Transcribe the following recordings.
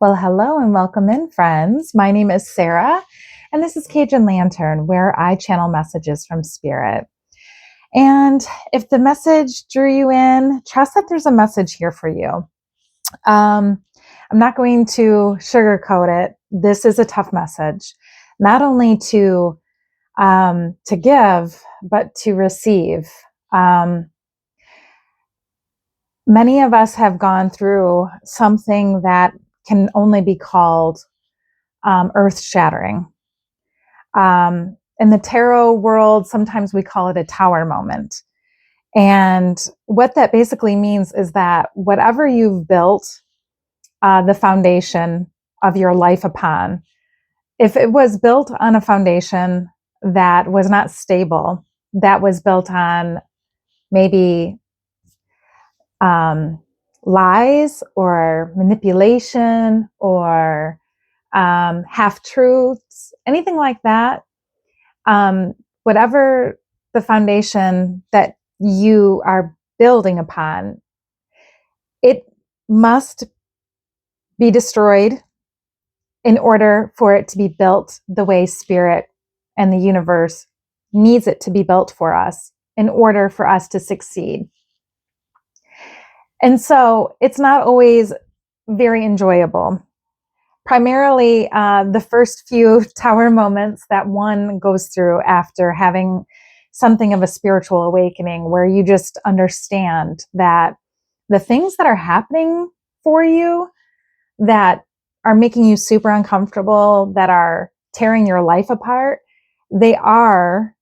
Well, hello and welcome in, friends. My name is Sarah, and this is Cajun Lantern, where I channel messages from Spirit. And if the message drew you in, trust that there's a message here for you. I'm not going to sugarcoat it. This is a tough message, not only to give, but to receive. Many of us have gone through something that can only be called earth-shattering. In the tarot world, sometimes we call it a tower moment. And what that basically means is that whatever you've built the foundation of your life upon, if it was built on a foundation that was not stable, that was built on maybe lies or manipulation or half-truths, anything like that, whatever the foundation that you are building upon, it must be destroyed in order for it to be built the way Spirit and the universe needs it to be built for us in order for us to succeed. And so it's not always very enjoyable. Primarily, the first few tower moments that one goes through after having something of a spiritual awakening, where you just understand that the things that are happening for you that are making you super uncomfortable, that are tearing your life apart, they are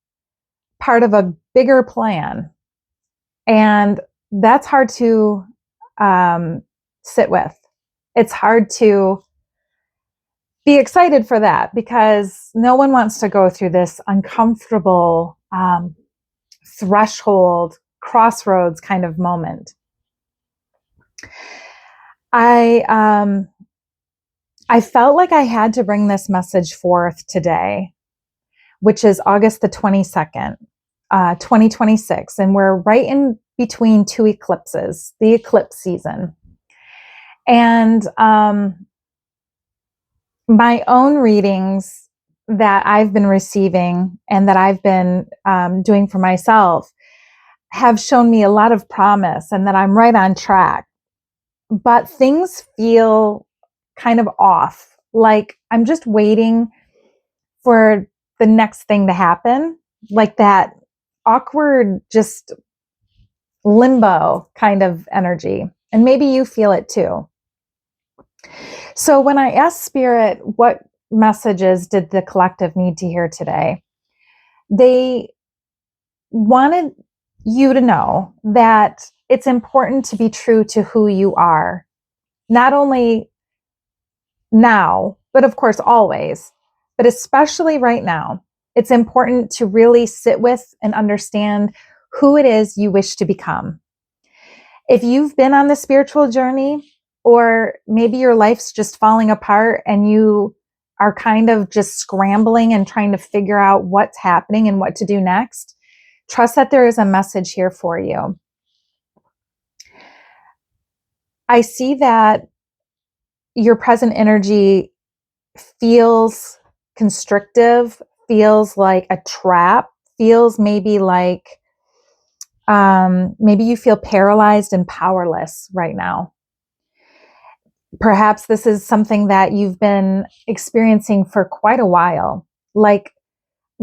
part of a bigger plan. And that's hard to sit with. It's hard to be excited for that because no one wants to go through this uncomfortable threshold, crossroads kind of moment. I felt like I had to bring this message forth today, which is August the 22nd, 2026. And we're right in between two eclipses, the eclipse season. And my own readings that I've been receiving and that I've been doing for myself have shown me a lot of promise and that I'm right on track. But things feel kind of off. Like I'm just waiting for the next thing to happen, like that awkward, just limbo kind of energy. And maybe you feel it too. So when I asked Spirit, what messages did the collective need to hear today? They wanted you to know that it's important to be true to who you are, not only now, but of course always, but especially right now. It's important to really sit with and understand who it is you wish to become. If you've been on the spiritual journey, or maybe your life's just falling apart and you are kind of just scrambling and trying to figure out what's happening and what to do next, trust that there is a message here for you. I see that your present energy feels constrictive, feels like a trap, feels maybe like maybe you feel paralyzed and powerless right now. Perhaps this is something that you've been experiencing for quite a while, like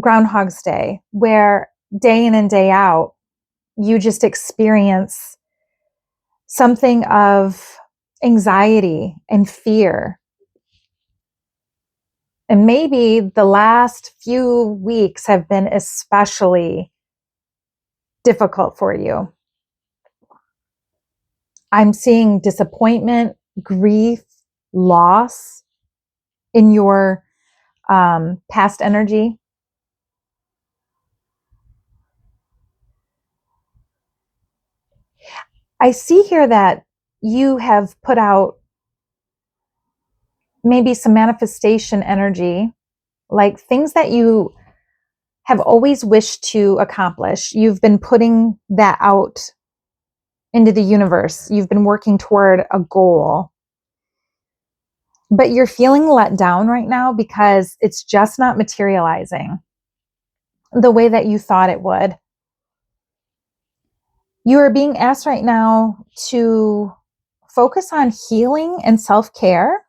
Groundhog's Day, where day in and day out, you just experience something of anxiety and fear. And maybe the last few weeks have been especially difficult for you. I'm seeing disappointment, grief, loss in your past energy. I see here that you have put out maybe some manifestation energy, like things that you have always wished to accomplish. You've been putting that out into the universe. You've been working toward a goal. but you're feeling let down right now because it's just not materializing the way that you thought it would. You are being asked right now to focus on healing and self-care.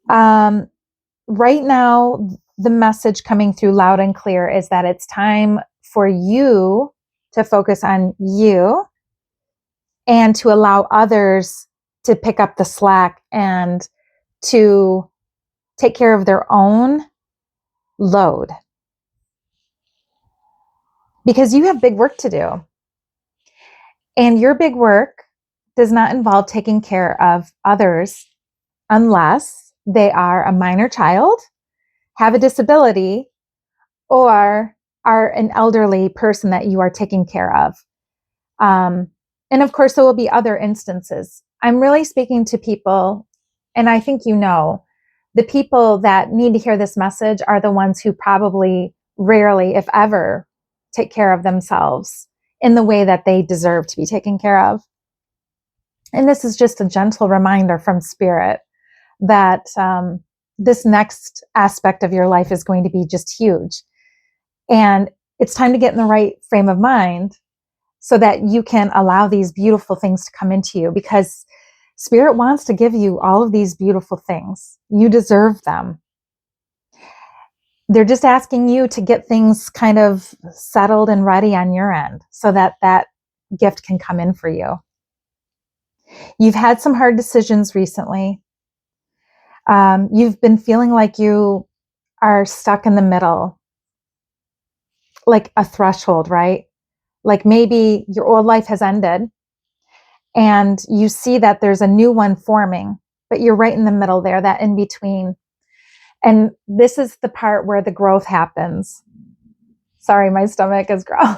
Right now, the message coming through loud and clear is that it's time for you to focus on you and to allow others to pick up the slack and to take care of their own load. Because you have big work to do. And your big work does not involve taking care of others unless they are a minor child, have a disability, or are an elderly person that you are taking care of. And of course, there will be other instances. I'm really speaking to people, and I think you know, the people that need to hear this message are the ones who probably rarely, if ever, take care of themselves in the way that they deserve to be taken care of. And this is just a gentle reminder from Spirit that this next aspect of your life is going to be just huge. And it's time to get in the right frame of mind so that you can allow these beautiful things to come into you, because Spirit wants to give you all of these beautiful things. You deserve them. They're just asking you to get things kind of settled and ready on your end so that that gift can come in for you. You've had some hard decisions recently. You've been feeling like you are stuck in the middle, like a threshold, right? Like maybe your old life has ended and you see that there's a new one forming, but you're right in the middle there, that in between. And this is the part where the growth happens. Sorry, my stomach is growling.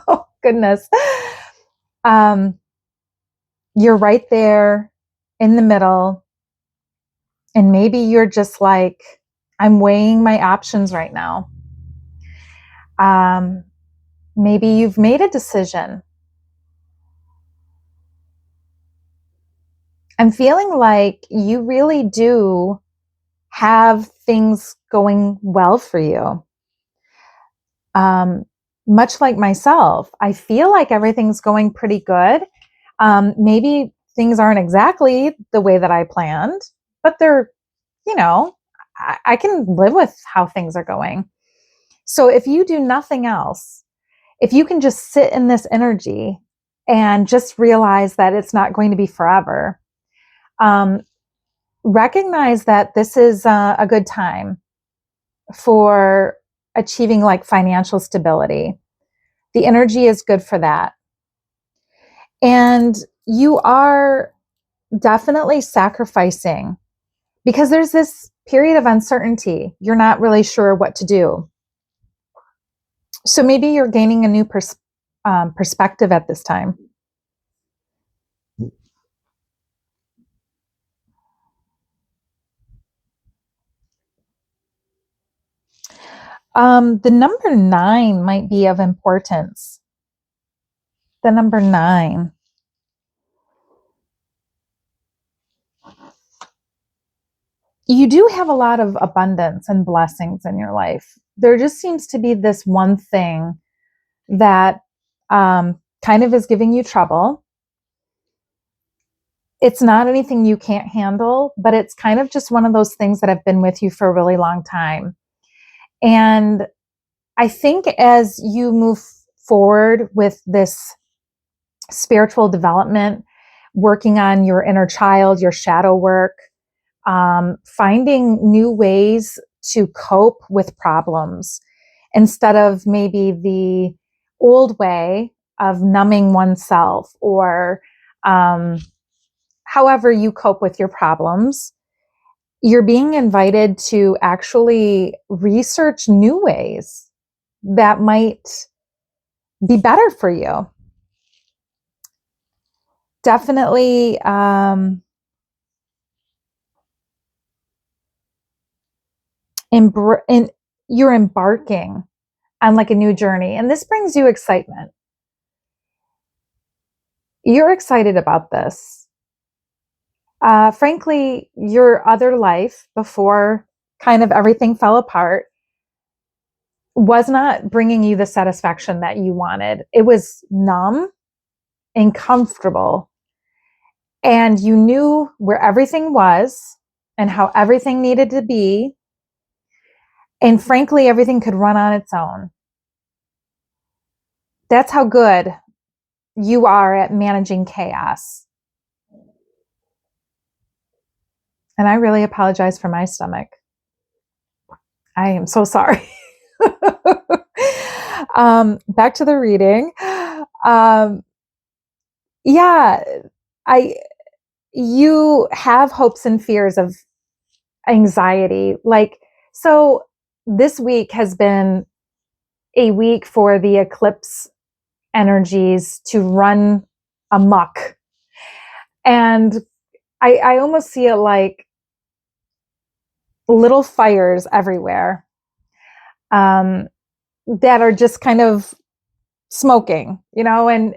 Oh, goodness. You're right there in the middle. And maybe you're just like, I'm weighing my options right now. Maybe you've made a decision. I'm feeling like you really do have things going well for you. Much like myself, I feel like everything's going pretty good. Maybe things aren't exactly the way that I planned, but they're, I can live with how things are going. So if you do nothing else, if you can just sit in this energy and just realize that it's not going to be forever, recognize that this is a good time for achieving like financial stability. The energy is good for that. And you are definitely sacrificing because there's this period of uncertainty. You're not really sure what to do. So maybe you're gaining a new perspective at this time. The number 9 might be of importance. The number 9. You do have a lot of abundance and blessings in your life. There just seems to be this one thing that kind of is giving you trouble. It's not anything you can't handle, but it's kind of just one of those things that have been with you for a really long time. And I think as you move forward with this spiritual development, working on your inner child, your shadow work, finding new ways to cope with problems instead of maybe the old way of numbing oneself or however you cope with your problems. You're being invited to actually research new ways that might be better for you. Definitely you're embarking on like a new journey, and this brings you excitement. You're excited about this. Frankly, your other life before kind of everything fell apart was not bringing you the satisfaction that you wanted. It was numb and comfortable. And you knew where everything was and how everything needed to be. And frankly, everything could run on its own. That's how good you are at managing chaos. And I really apologize for my stomach. I am so sorry. Back to the reading. Yeah, I you have hopes and fears of anxiety. Like, so this week has been a week for the eclipse energies to run amok. And I almost see it like little fires everywhere, that are just kind of smoking, and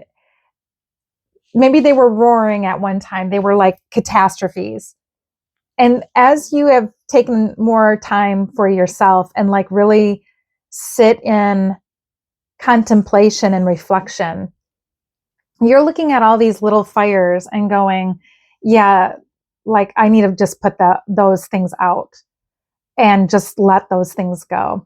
maybe they were roaring at one time. They were like catastrophes. And as you have taken more time for yourself and like really sit in contemplation and reflection, you're looking at all these little fires and going, yeah, like I need to just put those things out and just let those things go.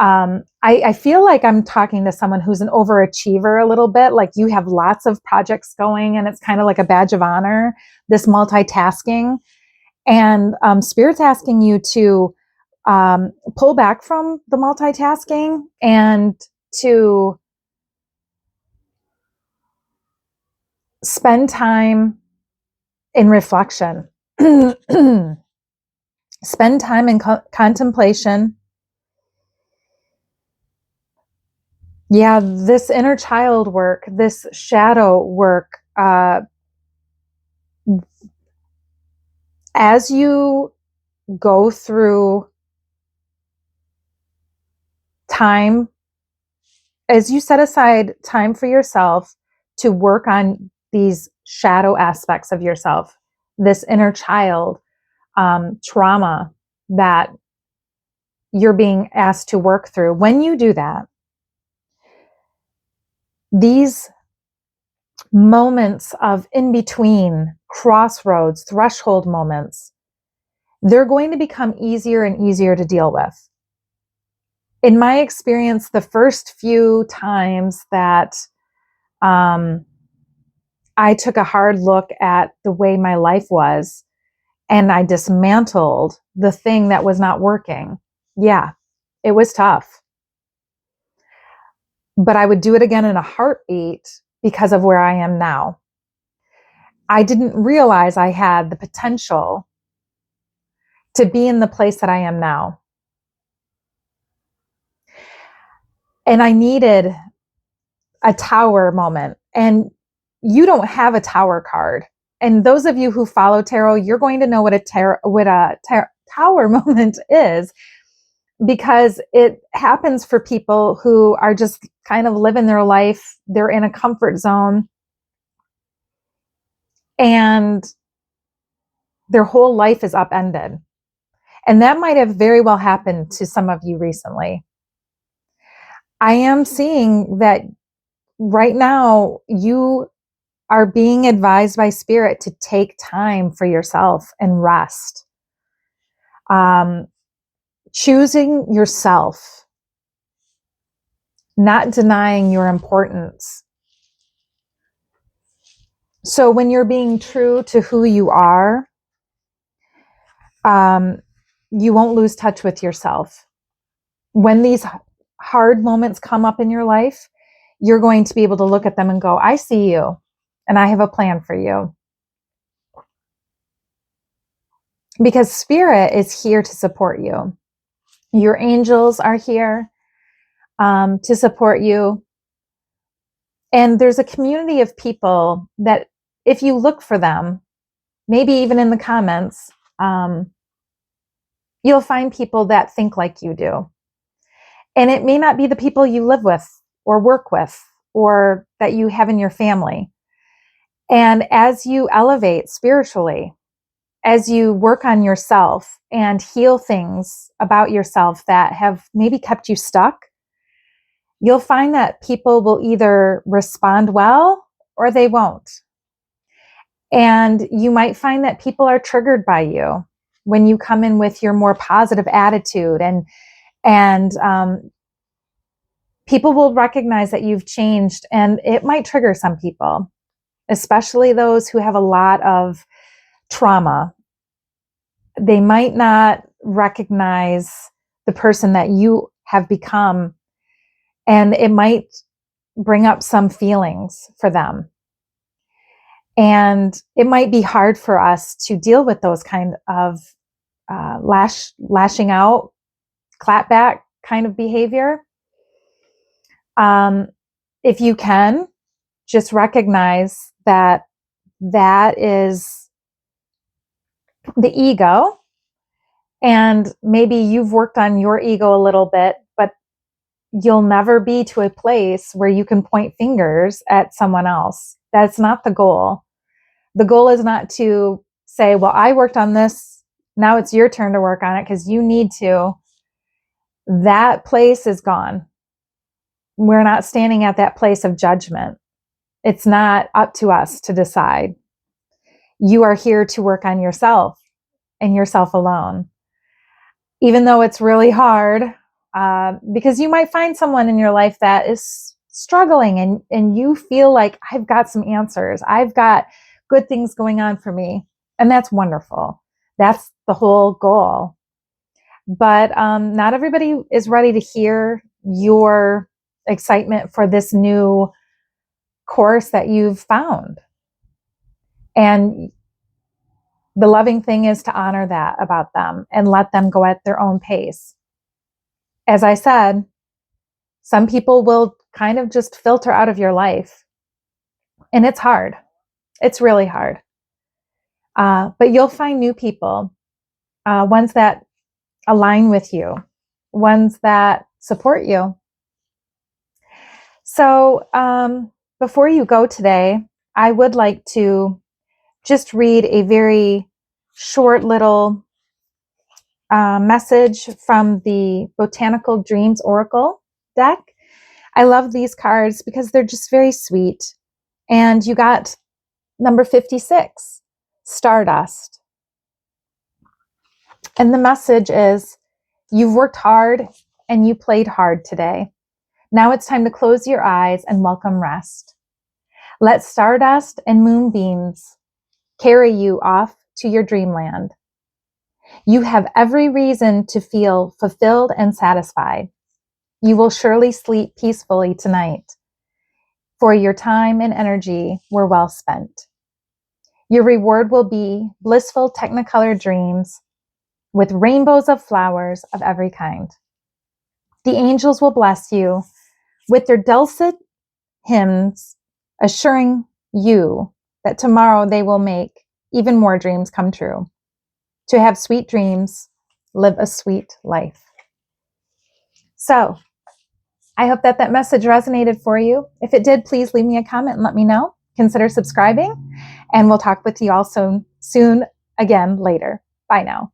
I feel like I'm talking to someone who's an overachiever a little bit. Like you have lots of projects going and it's kind of like a badge of honor, this multitasking. And Spirit's asking you to pull back from the multitasking and to spend time in reflection, spend time in contemplation. Yeah, this inner child work, this shadow work, as you go through time, as you set aside time for yourself to work on these shadow aspects of yourself, this inner child trauma that you're being asked to work through, when you do that, these moments of in between, crossroads, threshold moments, they're going to become easier and easier to deal with. In my experience, the first few times that I took a hard look at the way my life was and I dismantled the thing that was not working, yeah, it was tough. But I would do it again in a heartbeat because of where I am now. I didn't realize I had the potential to be in the place that I am now. And I needed a tower moment. And you don't have a tower card. And those of you who follow tarot, you're going to know what a tower moment is, because it happens for people who are just kind of living their life. They're in a comfort zone and their whole life is upended. And that might have very well happened to some of you recently. I am seeing that right now you are being advised by Spirit to take time for yourself and rest. Choosing yourself, not denying your importance. So when you're being true to who you are, you won't lose touch with yourself. When these hard moments come up in your life, you're going to be able to look at them and go, I see you, and I have a plan for you. Because Spirit is here to support you. Your angels are here to support you. And there's a community of people that if you look for them, maybe even in the comments, you'll find people that think like you do. And it may not be the people you live with or work with or that you have in your family. And as you elevate spiritually, as you work on yourself and heal things about yourself that have maybe kept you stuck, you'll find that people will either respond well or they won't. And you might find that people are triggered by you when you come in with your more positive attitude, and people will recognize that you've changed, and it might trigger some people, especially those who have a lot of trauma. They might not recognize the person that you have become, and it might bring up some feelings for them. And it might be hard for us to deal with those kind of lashing out, clapback kind of behavior. If you can, just recognize that that is the ego, and maybe you've worked on your ego a little bit, but you'll never be to a place where you can point fingers at someone else. That's not the goal. The goal is not to say, well, I worked on this, now it's your turn to work on it because you need to. That place is gone. We're not standing at that place of judgment. It's not up to us to decide. You are here to work on yourself and yourself alone. Even though it's really hard, because you might find someone in your life that is struggling, and you feel like, I've got some answers. I've got good things going on for me. And that's wonderful. That's the whole goal. But not everybody is ready to hear your excitement for this new course that you've found. And the loving thing is to honor that about them and let them go at their own pace. As I said, some people will kind of just filter out of your life. And it's hard. It's really hard. But you'll find new people, ones that align with you, ones that support you. So before you go today, I would like to just read a very short little message from the Botanical Dreams Oracle deck. I love these cards because they're just very sweet. And you got number 56, Stardust. And the message is, you've worked hard and you played hard today. Now it's time to close your eyes and welcome rest. Let stardust and moonbeams carry you off to your dreamland. You have every reason to feel fulfilled and satisfied. You will surely sleep peacefully tonight, for your time and energy were well spent. Your reward will be blissful technicolor dreams with rainbows of flowers of every kind. The angels will bless you with their dulcet hymns, assuring you that tomorrow they will make even more dreams come true. To have sweet dreams, live a sweet life. So, I hope that that message resonated for you. If it did, please leave me a comment and let me know. Consider subscribing, and we'll talk with you all soon again later. Bye now.